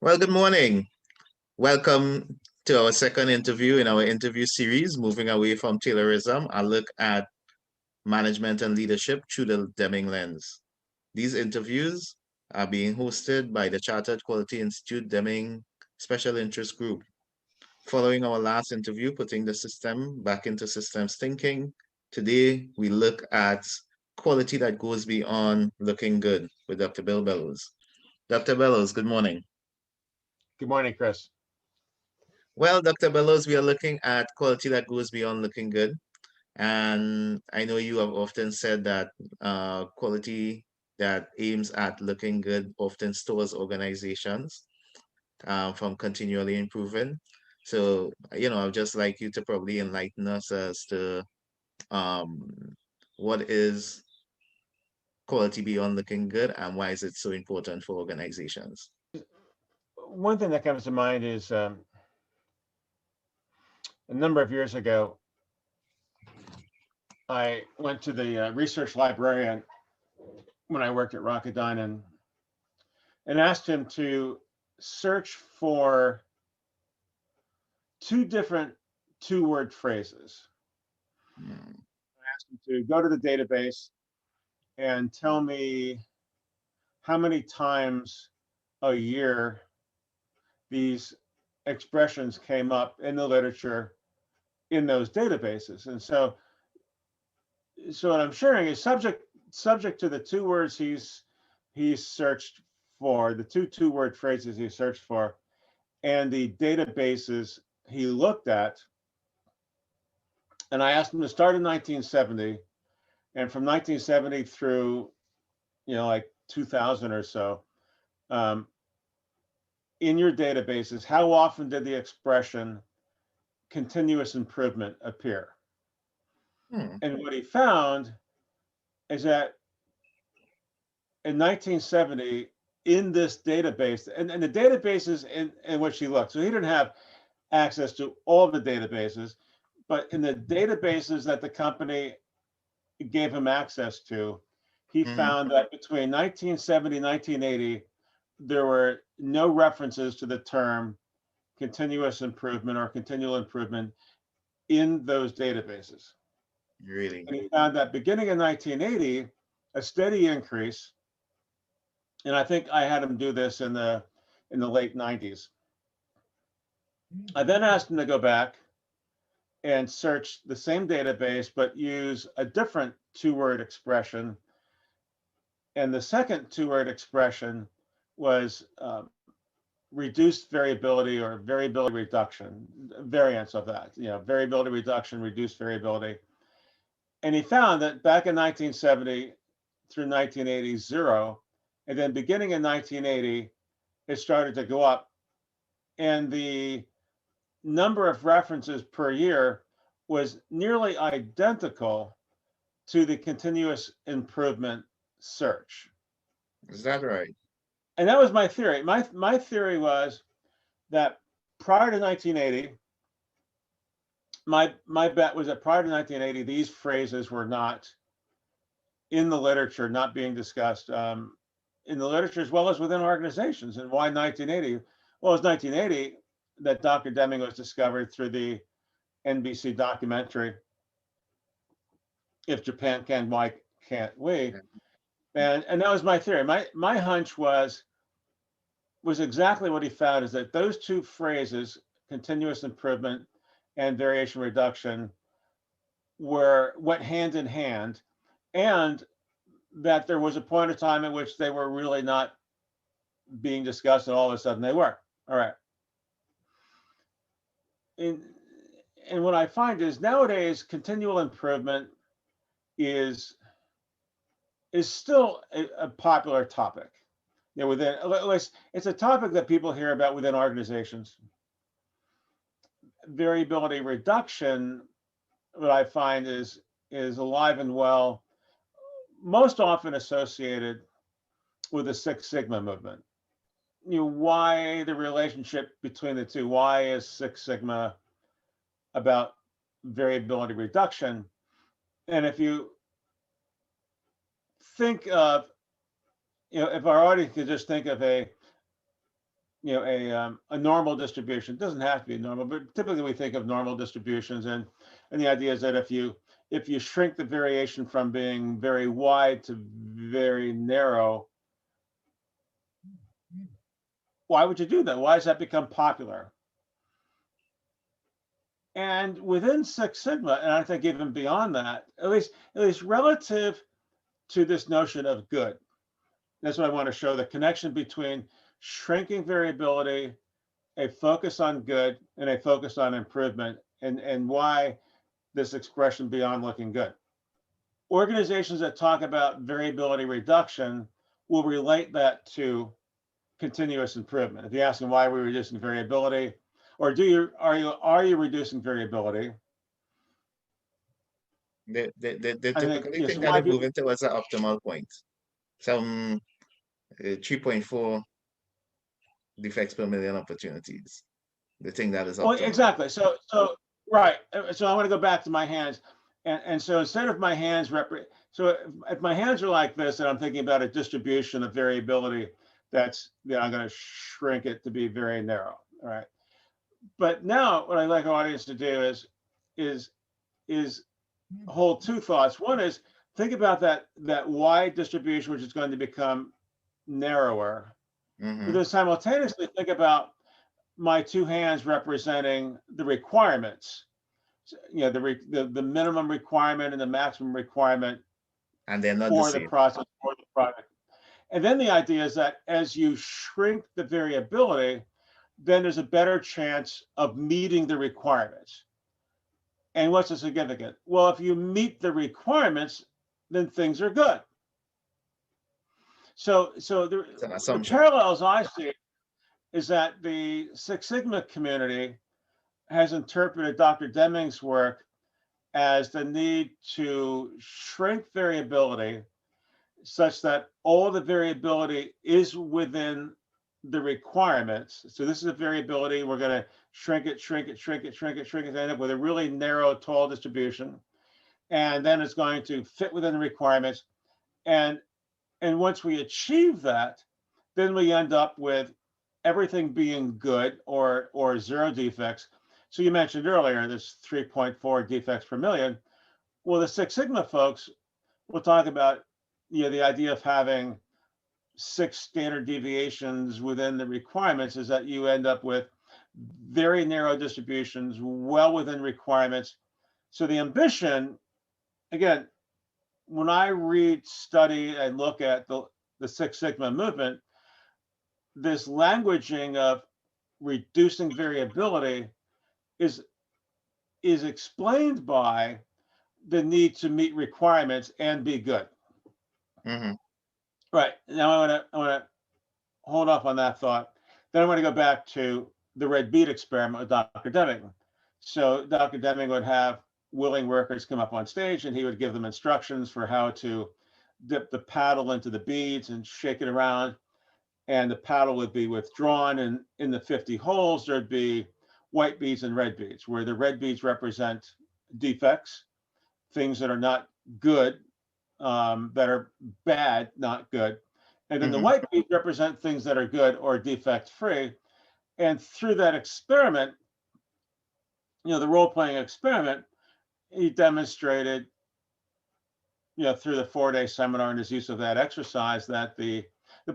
Well, good morning. Welcome to our second interview in our interview series, moving away from Taylorism. I look at management and leadership through the Deming lens. These interviews are being hosted by the Chartered Quality Institute Deming Special Interest Group. Following our last interview, putting the system back into systems thinking, today we look at quality that goes beyond looking good with Dr. Bill Bellows. Dr. Bellows, good morning. Good morning, Chris. Well, Dr. Bellows, we are looking at quality that goes beyond looking good. And I know you have often said that quality that aims at looking good often stores organizations from continually improving. So, I'd just like you to probably enlighten us as to um, what is quality beyond looking good and why is it so important for organizations? One thing that comes to mind is a number of years ago, I went to the research librarian when I worked at Rocketdyne and asked him to search for two different two-word phrases. Mm, I asked him to go to the database and tell me how many times a year these expressions came up in the literature in those databases. And so what I'm sharing is subject to the two words he's searched for, the two-word phrases he searched for, and the databases he looked at. And I asked him to start in 1970, and from 1970 through like 2000 or so, um, in your databases, how often did the expression continuous improvement appear? hmm, And what he found is that in 1970, in this database, and the databases in which he looked, so he didn't have access to all the databases, but in the databases that the company gave him access to, he mhm. found that between 1970 and 1980, there were no references to the term continuous improvement or continual improvement in those databases. Really? And he found that beginning in 1980, a steady increase, and I think I had him do this in the late 90s. I then asked him to go back and search the same database, but use a different two-word expression. And the second two-word expression was reduced variability or variability reduction, variants of that, variability reduction, reduced variability. And he found that back in 1970 through 1980, zero. And then beginning in 1980, it started to go up. And the number of references per year was nearly identical to the continuous improvement search. Is that right? And that was my theory. My theory was that prior to 1980, my bet was that prior to 1980, these phrases were not in the literature, not being discussed in the literature as well as within organizations. And why 1980? Well, it was 1980 that Dr. Deming was discovered through the NBC documentary "If Japan Can, Why Can't We?" Yeah. And that was my theory. My hunch was exactly what he found is that those two phrases, continuous improvement and variation reduction, went hand in hand, and that there was a point of time in which they were really not being discussed, and all of a sudden they were. All right. And, and what I find is nowadays continual improvement is still a popular topic. Within at least it's a topic that people hear about within organizations. Variability reduction, what I find is alive and well, most often associated with the Six Sigma movement. Why the relationship between the two? Why is Six Sigma about variability reduction? And if you think of, if our audience could just think of a normal distribution. It doesn't have to be normal, but typically we think of normal distributions, and the idea is that if you shrink the variation from being very wide to very narrow, why would you do that? Why does that become popular? And within Six Sigma, and I think even beyond that, at least relative to this notion of good, that's what I want to show, the connection between shrinking variability, a focus on good, and a focus on improvement, and why this expression beyond looking good. Organizations that talk about variability reduction will relate that to continuous improvement. If you ask them why are we reducing variability, or are you reducing variability? They I think typically yes. think that Why they're do moving towards an optimal point. Some 3.4 defects per million opportunities. They think that is well optimal. exactly. So right. So I want to go back to my hands, and so instead of my hands so if my hands are like this, and I'm thinking about a distribution of variability, I'm going to shrink it to be very narrow. All right. But now what I'd like our audience to do is is hold two thoughts. One is think about that wide distribution, which is going to become narrower. But Hmm. then simultaneously think about my two hands representing the requirements. The minimum requirement and the maximum requirement And they're not the for the same. process, for the product. And then the idea is that as you shrink the variability, then there's a better chance of meeting the requirements. And what's the significant? Well, if you meet the requirements, then things are good. So It's an the assumption. parallels I see is that the Six Sigma community has interpreted Dr. Deming's work as the need to shrink variability such that all the variability is within the requirements. So this is a variability. We're going to shrink it, shrink it, shrink it, shrink it, shrink it, end up with a really narrow, tall distribution. And then it's going to fit within the requirements. And once we achieve that, then we end up with everything being good or zero defects. So you mentioned earlier this 3.4 defects per million. Well, the Six Sigma folks will talk about the idea of having 6 standard deviations within the requirements is that you end up with very narrow distributions well within requirements. So the ambition, again, when I read, study, and look at the Six Sigma movement, this languaging of reducing variability is explained by the need to meet requirements and be good. Hmm. Right. Now I want to hold off on that thought. Then I want to go back to the red bead experiment with Dr. Deming. So Dr. Deming would have willing workers come up on stage, and he would give them instructions for how to dip the paddle into the beads and shake it around, and the paddle would be withdrawn, and in the 50 holes there'd be white beads and red beads, where the red beads represent defects, things that are not good, that are bad, not good. And then the Hmm. white beads represent things that are good or defect free. And through that experiment, the role playing experiment, he demonstrated, through the 4-day seminar and his use of that exercise, that the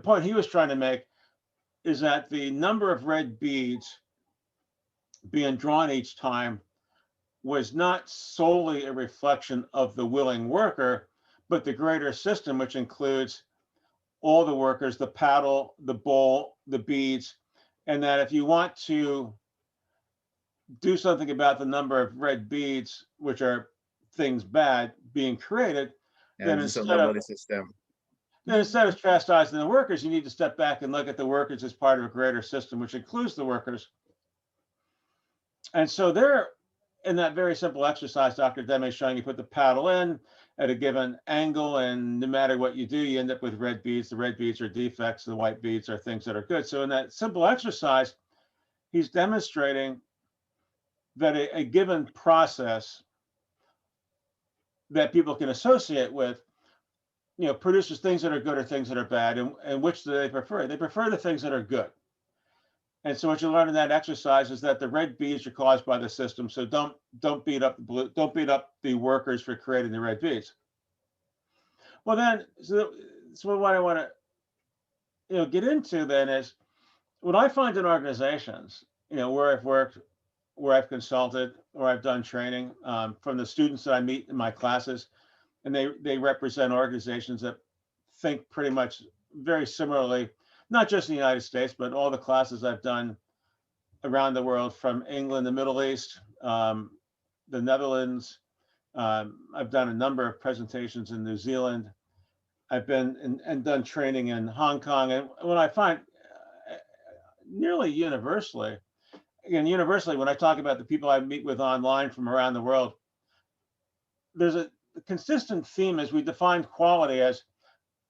point he was trying to make is that the number of red beads being drawn each time was not solely a reflection of the willing worker, but the greater system, which includes all the workers, the paddle, the bowl, the beads, and that if you want to do something about the number of red beads, which are things bad being created, And then do something about the system. instead of chastising the workers, you need to step back and look at the workers as part of a greater system, which includes the workers. And so there, in that very simple exercise, Dr. Deming is showing you put the paddle in at a given angle, and no matter what you do, you end up with red beads. The red beads are defects, the white beads are things that are good. So in that simple exercise, he's demonstrating that a given process that people can associate with, produces things that are good or things that are bad. And which do they prefer? They prefer the things that are good. And so what you learn in that exercise is that the red beads are caused by the system. So don't beat up the blue, don't beat up the workers for creating the red beads. Well, then, so what I want to get into then is what I find in organizations, where I've worked, where I've consulted, or I've done training from the students that I meet in my classes, and they represent organizations that think pretty much very similarly, not just in the United States, but all the classes I've done around the world, from England, the Middle East, the Netherlands. I've done a number of presentations in New Zealand. I've been and done training in Hong Kong. And what I find nearly universally, again, universally, when I talk about the people I meet with online from around the world, there's a consistent theme as we define quality as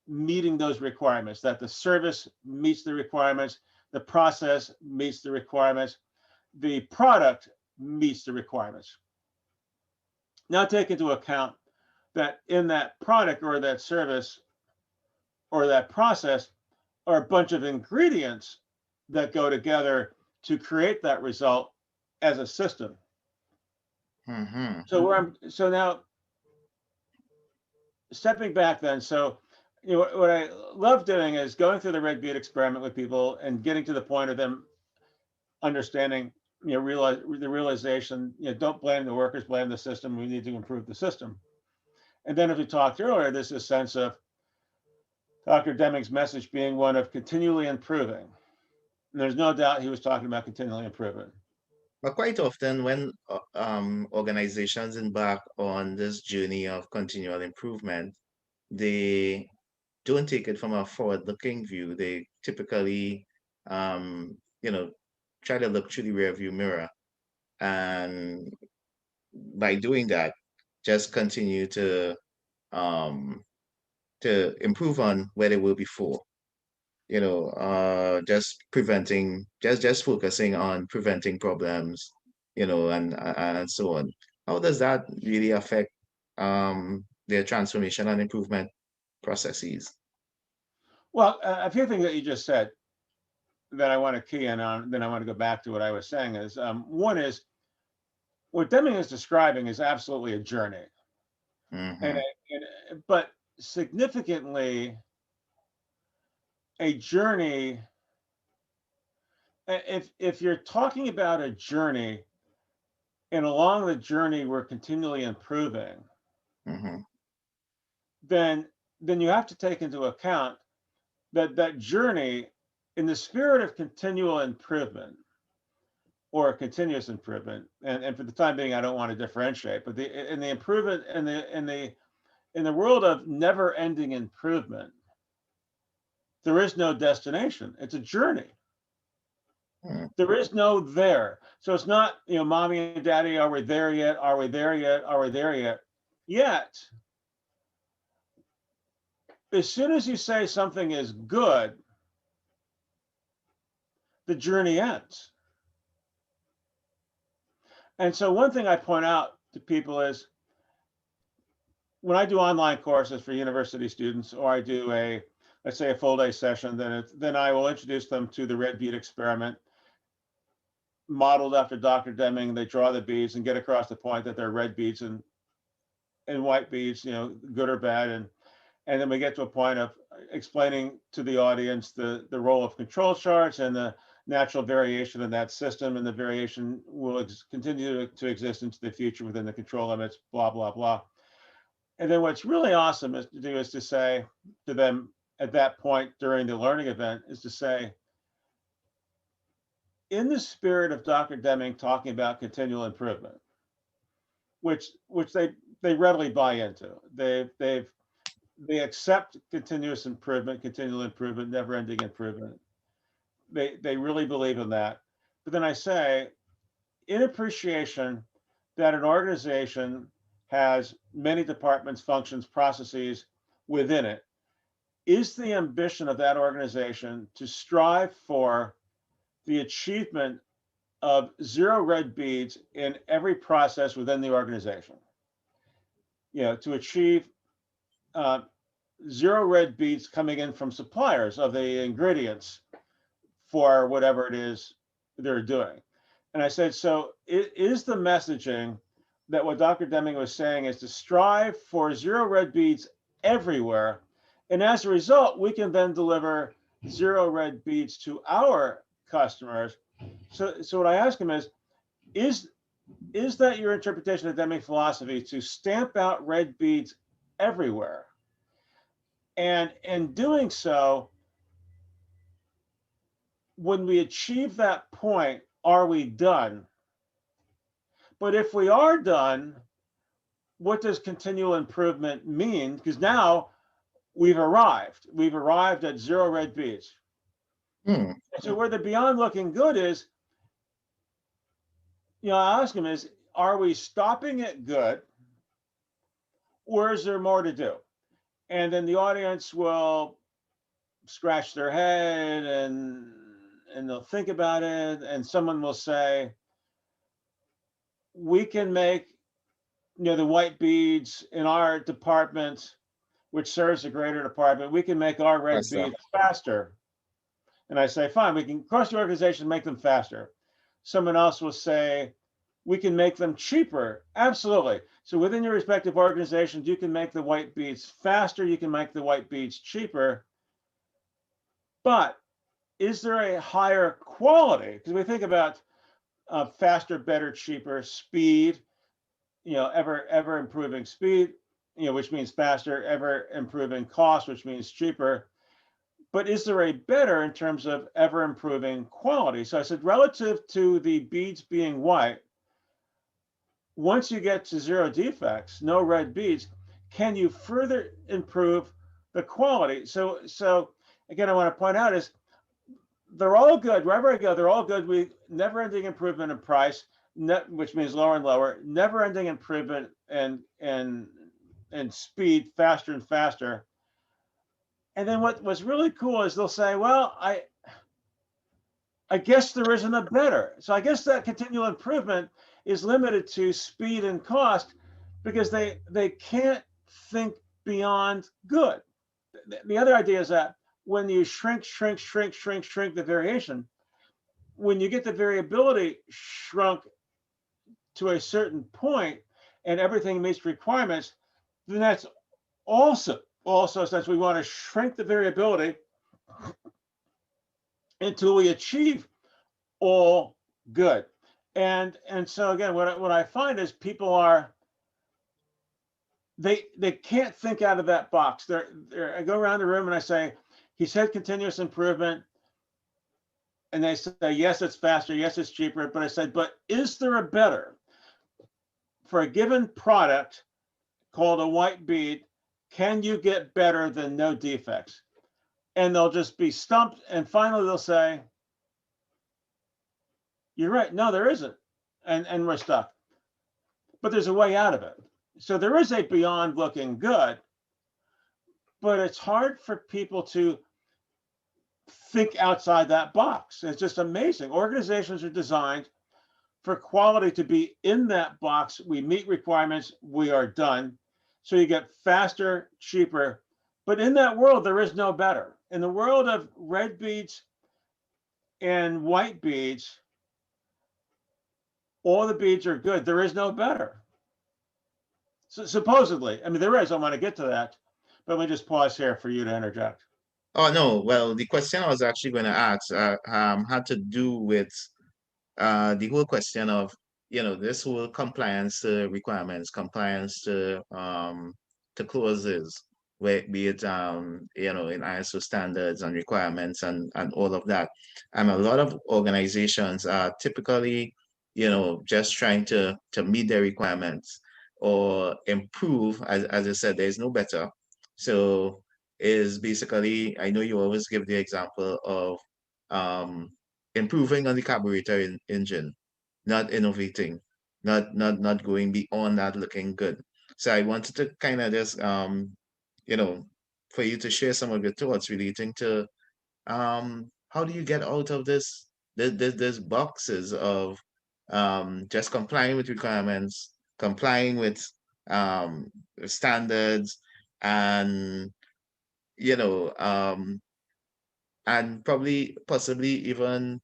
meeting those requirements, that the service meets the requirements, the process meets the requirements, the product meets the requirements. Now take into account that in that product or that service or that process are a bunch of ingredients that go together to create that result as a system. Mm-hmm. So now stepping back then, so what I love doing is going through the red bead experiment with people and getting to the point of them understanding, realize the realization, don't blame the workers, blame the system. We need to improve the system. And then, as we talked earlier, there's a sense of Dr. Deming's message being one of continually improving. And there's no doubt he was talking about continually improving. But quite often, when organizations embark on this journey of continual improvement, they don't take it from a forward-looking view. They typically, um, you know, try to look through the rearview mirror, and by doing that, just continue um, to improve on where they were before. Just preventing, just focusing on preventing problems, and so on. How does that really affect their transformation and improvement processes? Well, a few things that you just said that I want to key in on, then I want to go back to what I was saying is one is what Deming is describing is absolutely a journey. Mm-hmm. But significantly, a journey, if you're talking about a journey and along the journey we're continually improving, Mm-hmm. then you have to take into account that journey, in the spirit of continual improvement or continuous improvement, and for the time being I don't want to differentiate, but in the improvement in the world of never-ending improvement, there is no destination. It's a journey. Mm-hmm. There is no there. So it's not, mommy and daddy, are we there yet? Are we there yet? Are we there yet? Yet, as soon as you say something is good, the journey ends. And so one thing I point out to people is when I do online courses for university students, or I do let's say a full day session, then I will introduce them to the red bead experiment modeled after Dr. Deming. They draw the beads and get across the point that they're red beads and white beads, good or bad. And then we get to a point of explaining to the audience the role of control charts and the natural variation in that system, and the variation will continue to exist into the future within the control limits, blah, blah, blah. And then what's really awesome is to say to them at that point during the learning event is to say, in the spirit of Dr. Deming talking about continual improvement, which they readily buy into. They accept continuous improvement, continual improvement, never-ending improvement. They really believe in that. But then I say, in appreciation that an organization has many departments, functions, processes within it, is the ambition of that organization to strive for the achievement of zero red beads in every process within the organization. To achieve zero red beads coming in from suppliers of the ingredients for whatever it is they're doing. And I said, so it is the messaging that what Dr. Deming was saying is to strive for zero red beads everywhere. And as a result, we can then deliver zero red beads to our customers. So what I ask him is is that your interpretation of Deming philosophy to stamp out red beads everywhere? And in doing so, when we achieve that point, are we done? But if we are done, what does continual improvement mean? Because now we've arrived. We've arrived at zero red beads. Hmm. And so where the beyond looking good is, I ask him is, are we stopping at good or is there more to do? And then the audience will scratch their head and they'll think about it. And someone will say, we can make the white beads in our department, which serves a greater department, we can make our red Faster. beads faster. And I say, fine, we can cross the organization, make them faster. Someone else will say, we can make them cheaper. Absolutely. So within your respective organizations, you can make the white beads faster, you can make the white beads cheaper. But is there a higher quality? Because we think about faster, better, cheaper, speed, ever improving speed, which means faster, ever improving cost, which means cheaper. But is there a better in terms of ever improving quality? So I said, relative to the beads being white, once you get to zero defects, no red beads, can you further improve the quality? So again, I want to point out is they're all good. Wherever I go, they're all good. We never-ending improvement in price, which means lower and lower. Never-ending improvement and speed, faster and faster. And then what was really cool is they'll say, "Well, I guess there isn't a better." So I guess that continual improvement is limited to speed and cost because they can't think beyond good. The other idea is that when you shrink the variation, when you get the variability shrunk to a certain point and everything meets requirements, then that's also since we want to shrink the variability until we achieve all good. And so again, what I find is people are they can't think out of that box. I go around the room and I say, he said continuous improvement. And they say, yes, it's faster, yes, it's cheaper. But I said, but is there a better for a given product called a white bead? Can you get better than no defects? And they'll just be stumped. And finally, they'll say, you're right. No, there isn't. And we're stuck. But there's a way out of it. So there is a beyond looking good, but it's hard for people to think outside that box. It's just amazing. Organizations are designed for quality to be in that box. We meet requirements, we are done. So you get faster, cheaper. But in that world, there is no better. In the world of red beads and white beads, all the beads are good. There is no better. So supposedly, I mean, there is. I want to get to that, but let me just pause here for you to interject. Oh no, well, the question I was actually going to ask had to do with the whole question of, this whole compliance to requirements, compliance to clauses, where be it in ISO standards and requirements and all of that. And a lot of organizations are typically, just trying to meet their requirements or improve, as I said, there's no better. So is basically, I know you always give the example of um improving on the carburetor engine, not innovating, not going beyond that looking good. So I wanted to kind of just you know, for you to share some of your thoughts relating to how do you get out of this boxes of just complying with requirements, complying with um standards and you know um and probably possibly even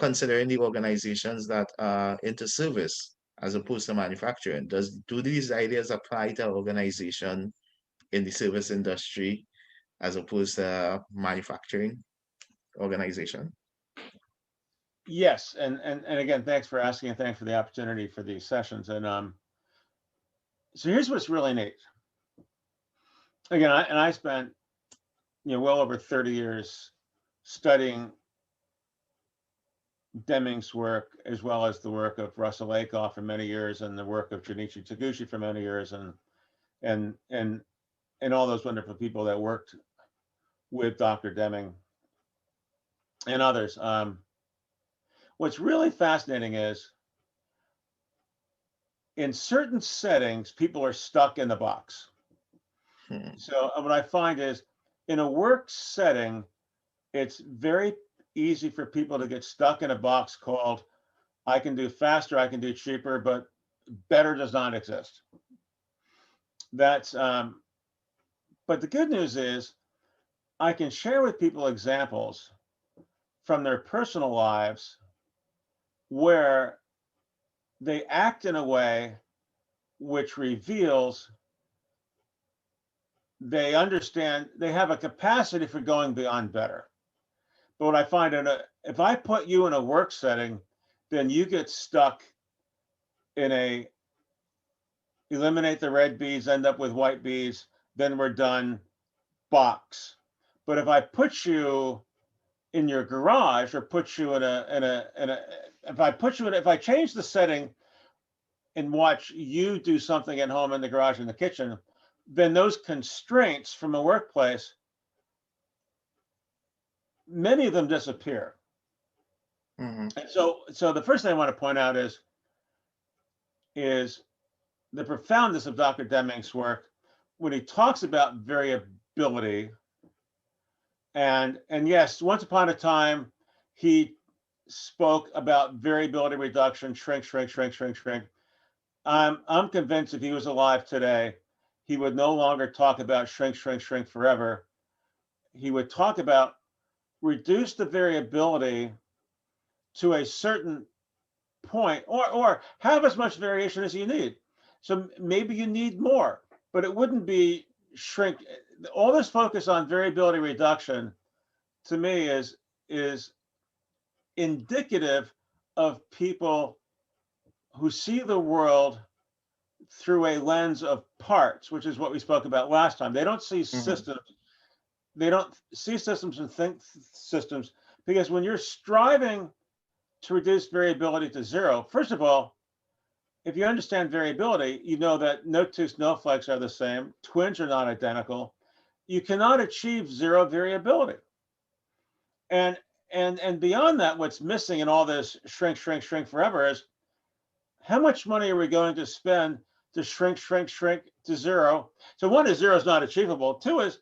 considering the organizations that are into service as opposed to manufacturing. Do these ideas apply to an organization in the service industry as opposed to a manufacturing organization? Yes, and again, thanks for asking, and thanks for the opportunity for these sessions. And so here's what's really neat. Again, I spent well over 30 years studying Deming's work, as well as the work of Russell Akoff for many years, and the work of Junichi Taguchi for many years, and and and and all those wonderful people that worked with Dr. Deming and others. What's really fascinating is, in certain settings, people are stuck in the box. So what I find is, in a work setting, it's very easy for people to get stuck in a box called, I can do faster, I can do cheaper, but better does not exist. That's but the good news is, I can share with people examples from their personal lives where they act in a way which reveals they understand, they have a capacity for going beyond better. But what I find, if I put you in a work setting, then you get stuck in a eliminate the red beads, end up with white beads, then we're done box. But if I put you in your garage, or put you in a if I change the setting and watch you do something at home, in the garage, in the kitchen, then those constraints from a workplace, many of them disappear. Mm-hmm. And so the first thing I want to point out is the profoundness of Dr. Deming's work when he talks about variability. And yes, once upon a time, he spoke about variability reduction, shrink. I'm convinced if he was alive today, he would no longer talk about shrink forever. He would talk about reduce the variability to a certain point, or have as much variation as you need. So maybe you need more, but it wouldn't be shrink. All this focus on variability reduction, to me, is indicative of people who see the world through a lens of parts, which is what we spoke about last time. They don't see systems. They don't see systems and think systems, because when you're striving to reduce variability to zero, first of all, if you understand variability, you know that no two snowflakes are the same. Twins are not identical. You cannot achieve zero variability. And beyond that, what's missing in all this shrink forever is, how much money are we going to spend to shrink to zero? So one is, zero is not achievable. Two is,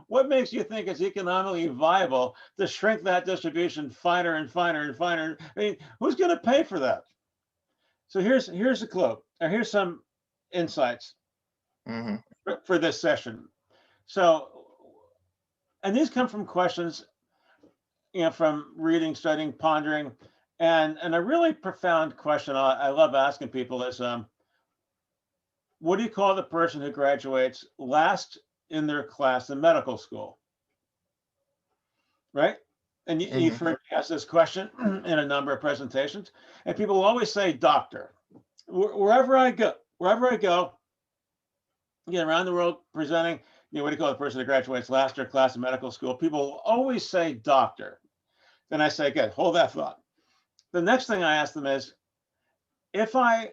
what makes you think it's economically viable to shrink that distribution finer and finer? I mean, who's going to pay for that? So here's a clue, or here's some insights for this session. So, and these come from questions, from reading, studying, pondering, and a really profound question I love asking people is, what do you call the person who graduates last in their class in medical school? Right? And you've heard me ask this question in a number of presentations, and people will always say doctor. Wherever I go, again, around the world presenting, what do you call the person who graduates last in their class in medical school? People will always say doctor. Then I say, good, hold that thought. The next thing I ask them is, if I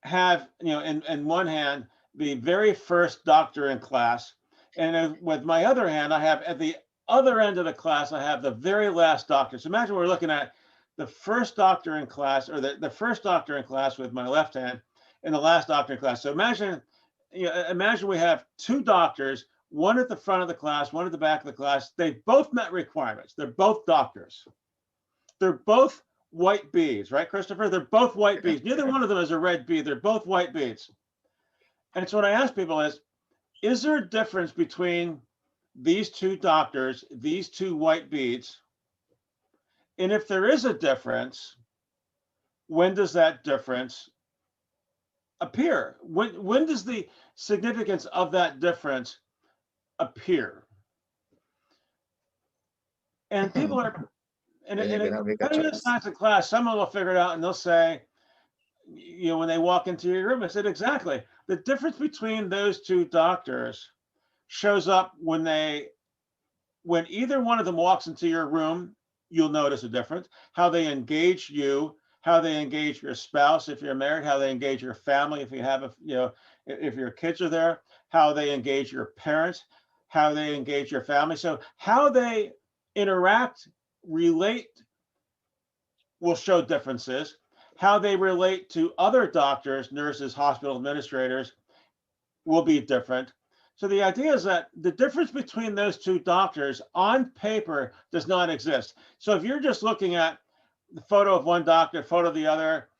have, in one hand, the very first doctor in class, and with my other hand, I have, at the other end of the class, I have the very last doctor. So imagine we're looking at the first doctor in class, or the first doctor in class with my left hand, and the last doctor in class. So imagine we have two doctors, one at the front of the class, one at the back of the class. They both met requirements. They're both doctors. They're both white beads, right, Christopher? They're both white beads. Neither one of them is a red bead. They're both white beads. And so what I ask people is there a difference between these two doctors, these two white beads, And if there is a difference, when does that difference appear? When does the significance of that difference appear? And people are, Then you're gonna make a depending on the choice. science of class, someone will figure it out and they'll say, when they walk into your room, I said, exactly. The difference between those two doctors shows up when either one of them walks into your room, you'll notice a difference. How they engage you, how they engage your spouse if you're married, how they engage your family if you have if your kids are there, how they engage your parents, how they engage your family. So how they interact, relate will show differences. How they relate to other doctors, nurses, hospital administrators will be different. So the idea is that the difference between those two doctors on paper does not exist. So if you're just looking at the photo of one doctor, photo of the other,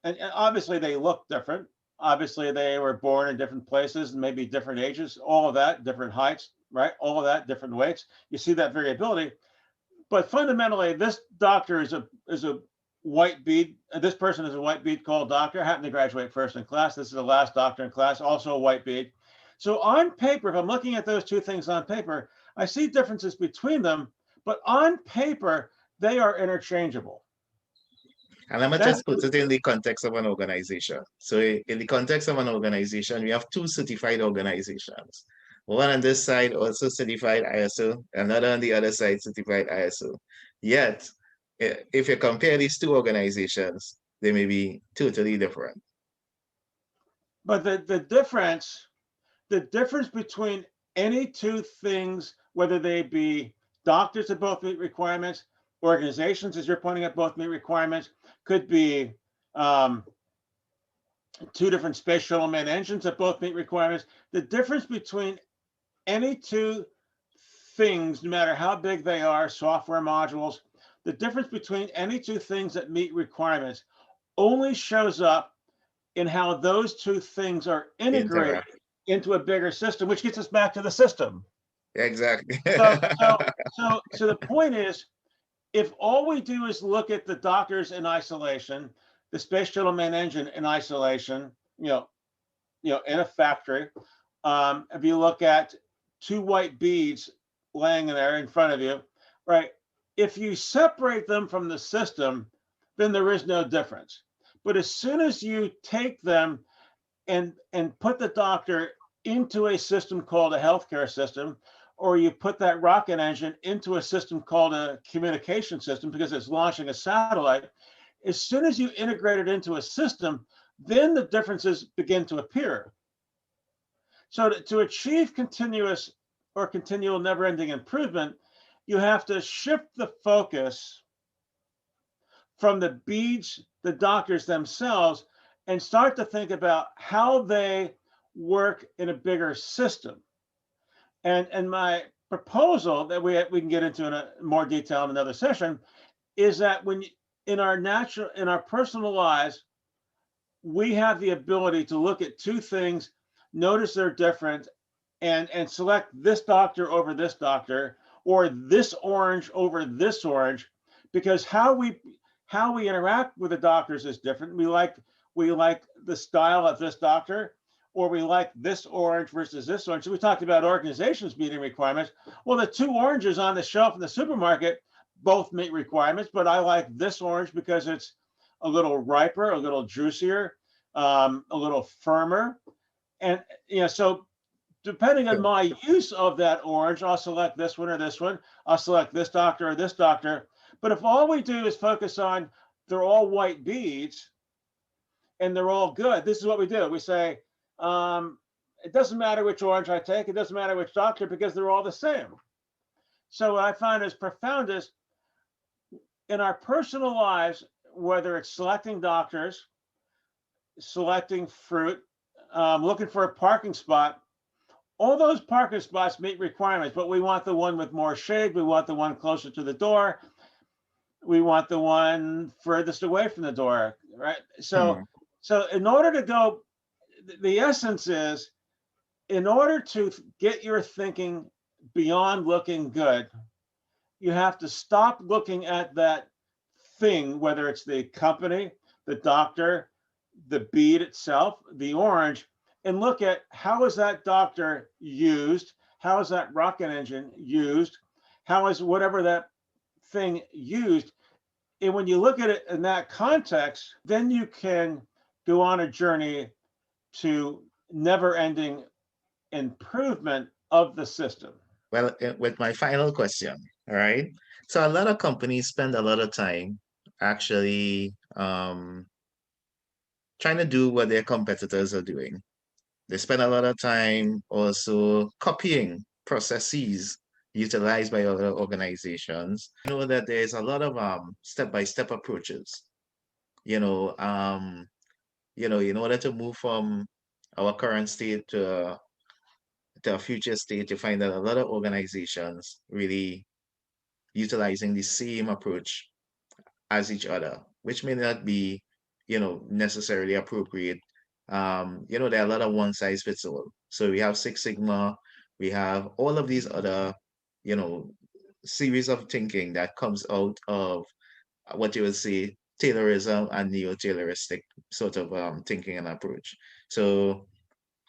and obviously they look different. Obviously they were born in different places and maybe different ages, all of that, different heights, right? All of that, different weights. You see that variability. But fundamentally, this doctor is a white bead. This person is a white bead called doctor. I happened to graduate first in class. This is the last doctor in class, also a white bead. So on paper, if I'm looking at those two things on paper, I see differences between them, but on paper, they are interchangeable. And I'm gonna That's just put it in the context of an organization. So in the context of an organization, we have two certified organizations. One on this side also certified ISO, another on the other side certified ISO. Yet, if you compare these two organizations, they may be totally different. but the difference between any two things, whether they be doctors that both meet requirements, organizations, as you're pointing out, both meet requirements, could be two different space shuttle man engines that both meet requirements. The difference between any two things, no matter how big they are, software modules, the difference between any two things that meet requirements only shows up in how those two things are integrated Interact. into a bigger system, which gets us back to the system. Exactly. So the point is, if all we do is look at the doctors in isolation, the space shuttle main engine in isolation, in a factory, if you look at two white beads laying there in front of you, right? If you separate them from the system, then there is no difference. But as soon as you take them and put the doctor into a system called a healthcare system, or you put that rocket engine into a system called a communication system because it's launching a satellite, as soon as you integrate it into a system, then the differences begin to appear. So to achieve continuous or continual never-ending improvement, you have to shift the focus from the beads, the doctors themselves, and start to think about how they work in a bigger system. And my proposal that we can get into in more detail in another session is that in our personal lives, we have the ability to look at two things, notice they're different, and select this doctor over this doctor, or this orange over this orange, because how we interact with the doctors is different. We like the style of this doctor, or we like this orange versus this orange. So we talked about organizations meeting requirements. Well, the two oranges on the shelf in the supermarket both meet requirements, but I like this orange because it's a little riper, a little juicier, a little firmer. And so depending on my use of that orange, I'll select this one or this one. I'll select this doctor or this doctor. But if all we do is focus on they're all white beads and they're all good, this is what we do. We say, it doesn't matter which orange I take. It doesn't matter which doctor because they're all the same. So what I find is profound is in our personal lives, whether it's selecting doctors, selecting fruit, looking for a parking spot, all those parking spots meet requirements, but we want the one with more shade. We want the one closer to the door. We want the one furthest away from the door, right? So in order to go, the essence is, in order to get your thinking beyond looking good, you have to stop looking at that thing, whether it's the company, the doctor, the bead itself, the orange, and look at how is that doctor used? How is that rocket engine used? How is whatever that thing used? And when you look at it in that context, then you can go on a journey to never ending improvement of the system. Well, with my final question, all right? So a lot of companies spend a lot of time actually trying to do what their competitors are doing. They spend a lot of time also copying processes utilized by other organizations. I know that there's a lot of step-by-step approaches. You know, um, in order to move from our current state to a future state, you find that a lot of organizations really utilizing the same approach as each other, which may not be, necessarily appropriate. There are a lot of one size fits all. So we have Six Sigma, we have all of these other, you know, series of thinking that comes out of what you would say Taylorism and neo-Tayloristic sort of thinking and approach. So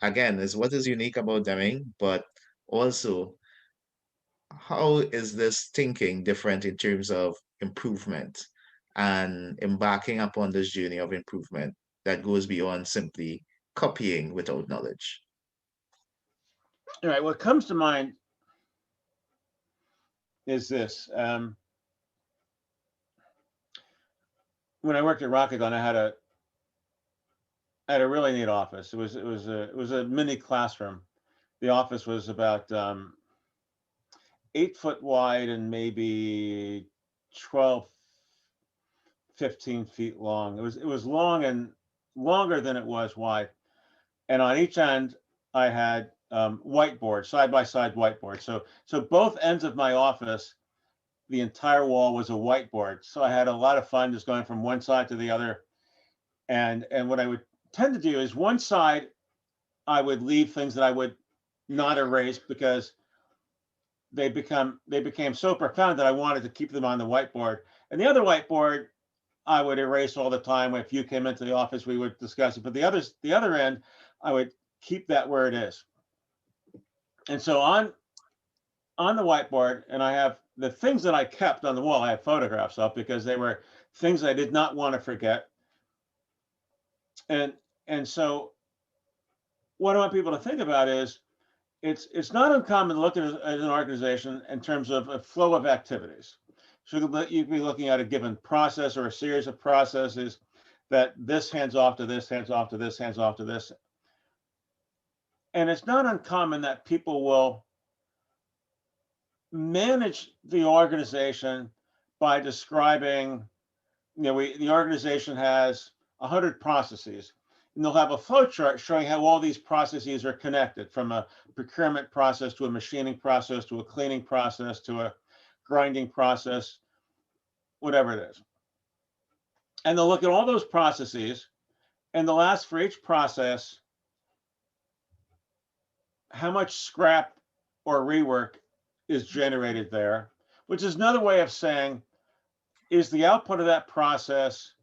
again, is what is unique about Deming, but also how is this thinking different in terms of improvement and embarking upon this journey of improvement that goes beyond simply copying without knowledge? All right, what comes to mind is this. When I worked at Rocketgun, I had a really neat office. It was a mini classroom. The office was about 8 foot wide and maybe 12, 15 feet long. It was long and longer than it was wide. And on each end, I had whiteboard, side by side whiteboard. So both ends of my office, the entire wall was a whiteboard. So I had a lot of fun just going from one side to the other. And what I would tend to do is one side I would leave things that I would not erase because they became so profound that I wanted to keep them on the whiteboard. And the other whiteboard I would erase all the time. If you came into the office, we would discuss it. But the other end, I would keep that where it is. And so on the whiteboard, and I have the things that I kept on the wall, I have photographs of because they were things I did not want to forget. And so what I want people to think about is it's not uncommon to look at an organization in terms of a flow of activities. So you could be looking at a given process or a series of processes that this hands off to this, hands off to this, hands off to this. And it's not uncommon that people will manage the organization by describing, the organization has 100 processes, and they'll have a flow chart showing how all these processes are connected, from a procurement process to a machining process to a cleaning process to a grinding process, whatever it is. And they'll look at all those processes, and they'll ask for each process how much scrap or rework is generated there, which is another way of saying, is the output of that process,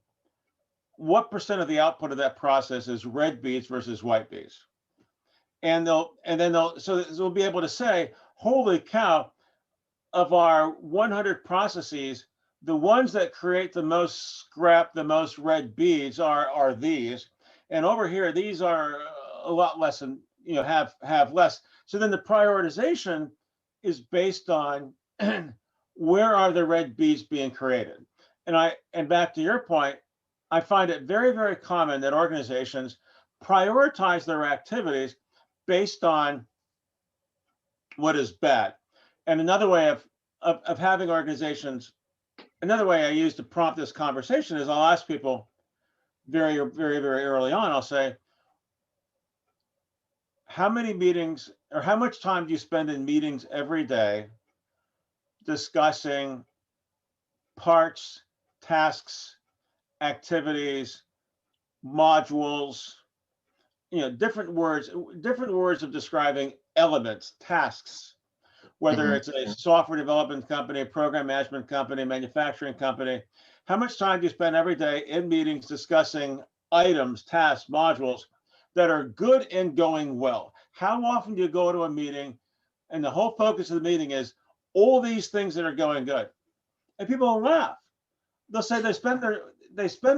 what percent of the output of that process is red beads versus white beads? And they'll be able to say, holy cow, of our 100 processes, the ones that create the most scrap, the most red beads are these, and over here these are a lot less, and have less. So then the prioritization is based on where are the red beads being created. And back to your point, I find it very, very common that organizations prioritize their activities based on what is bad. And another way of having organizations, another way I use to prompt this conversation is I'll ask people very, very, very early on, I'll say, how many meetings or how much time do you spend in meetings every day discussing parts, tasks, activities, modules, different words of describing elements, tasks. whether it's a software development company, program management company, manufacturing company. How much time do you spend every day in meetings discussing items, tasks, modules that are good and going well? How often do you go to a meeting and the whole focus of the meeting is all these things that are going good? And people will laugh. They'll say they spend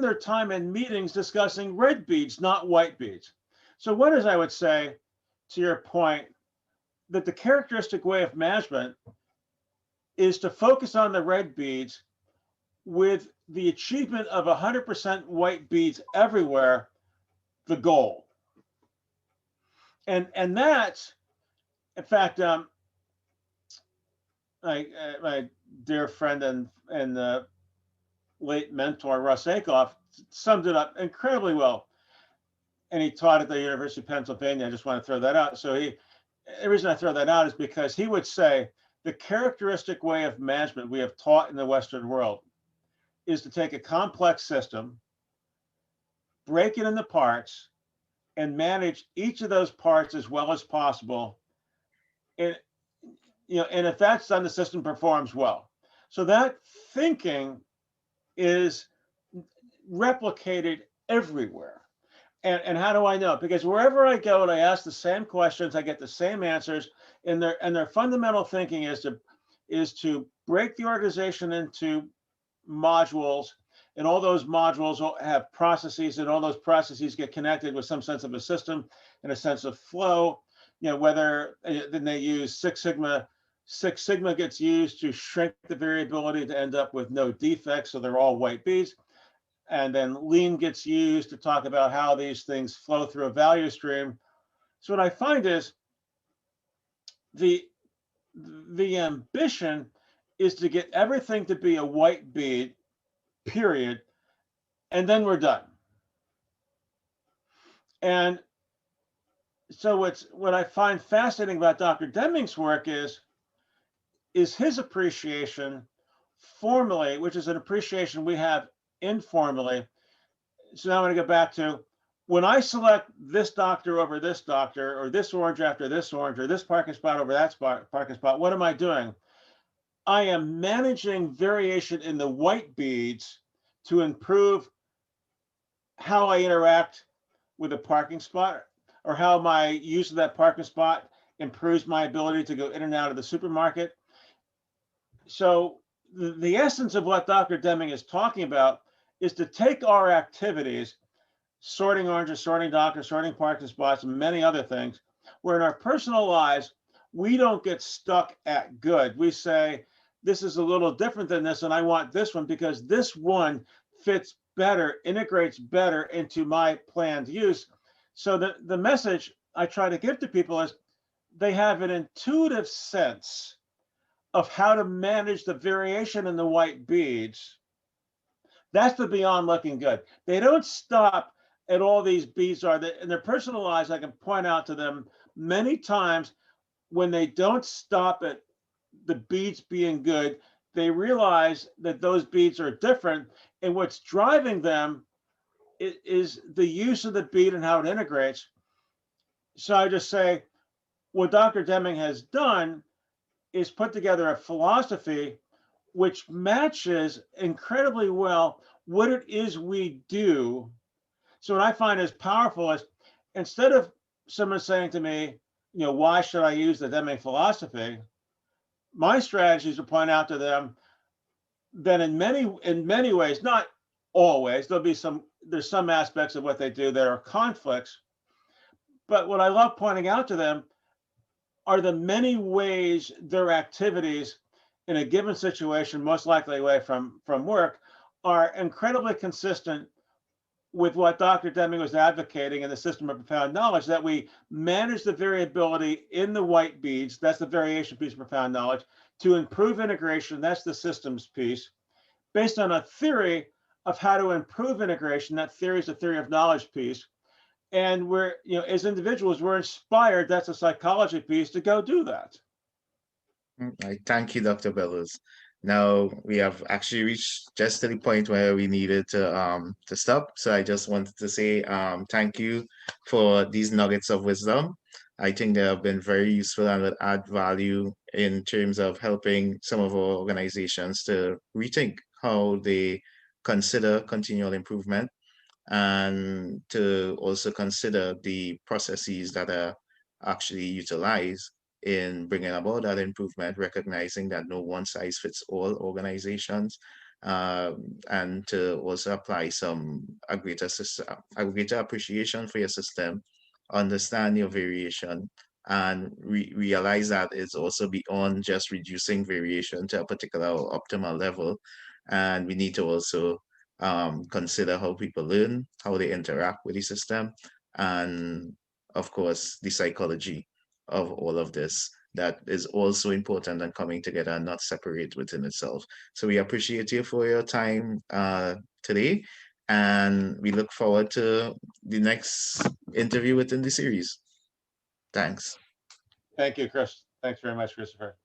their time in meetings discussing red beads, not white beads. So what is, I would say, to your point, that the characteristic way of management is to focus on the red beads with the achievement of 100% white beads everywhere, the goal. And that's, in fact, my dear friend and late mentor Russ Akoff summed it up incredibly well. And he taught at the University of Pennsylvania. I just want to throw that out. So the reason I throw that out is because he would say the characteristic way of management we have taught in the Western world is to take a complex system, break it into parts, and manage each of those parts as well as possible. And and if that's done, the system performs well. So that thinking is replicated everywhere. And how do I know? Because wherever I go and I ask the same questions, I get the same answers. And their fundamental thinking is to break the organization into modules, and all those modules have processes, and all those processes get connected with some sense of a system and a sense of flow. Whether then they use Six Sigma. Six Sigma gets used to shrink the variability to end up with no defects, so they're all white beads. And then Lean gets used to talk about how these things flow through a value stream. So what I find is the ambition is to get everything to be a white bead, period, and then we're done. And so what I find fascinating about Dr. Deming's work is his appreciation formally, which is an appreciation we have informally. So now I'm going to go back to when I select this doctor over this doctor, or this orange after this orange, or this parking spot over that parking spot, what am I doing? I am managing variation in the white beads to improve how I interact with a parking spot, or how my use of that parking spot improves my ability to go in and out of the supermarket. So the essence of what Dr. Deming is talking about is to take our activities, sorting oranges, sorting doctors, sorting parking spots, and many other things, where in our personal lives, we don't get stuck at good. We say, this is a little different than this, and I want this one because this one fits better, integrates better into my planned use. So the message I try to give to people is they have an intuitive sense of how to manage the variation in the white beads. That's the beyond looking good. They don't stop at all these beads are in their personal lives. I can point out to them many times when they don't stop at the beads being good, they realize that those beads are different, and what's driving them is the use of the bead and how it integrates. So I just say what Dr. Deming has done is put together a philosophy which matches incredibly well what it is we do. So what I find is powerful is instead of someone saying to me, why should I use the Deming philosophy? My strategy is to point out to them that in many ways, not always, there's some aspects of what they do that are conflicts. But what I love pointing out to them are the many ways their activities in a given situation, most likely away from work, are incredibly consistent with what Dr. Deming was advocating in the system of profound knowledge, that we manage the variability in the white beads, that's the variation piece of profound knowledge, to improve integration, that's the systems piece, based on a theory of how to improve integration. That theory is the theory of knowledge piece. And we're, as individuals, we're inspired, that's a psychology piece, to go do that. I thank you, Dr. Bellows. Now we have actually reached just to the point where we needed to stop. So I just wanted to say thank you for these nuggets of wisdom. I think they have been very useful and would add value in terms of helping some of our organizations to rethink how they consider continual improvement and to also consider the processes that are actually utilized in bringing about that improvement, recognizing that no one size fits all organizations, and to also apply a greater system, a greater appreciation for your system, understand your variation, and realize that it's also beyond just reducing variation to a particular or optimal level, and we need to also consider how people learn, how they interact with the system, and of course, the psychology of all of this that is also important and coming together and not separate within itself. So we appreciate you for your time today, and we look forward to the next interview within the series. Thanks. Thank you, Chris. Thanks very much, Christopher.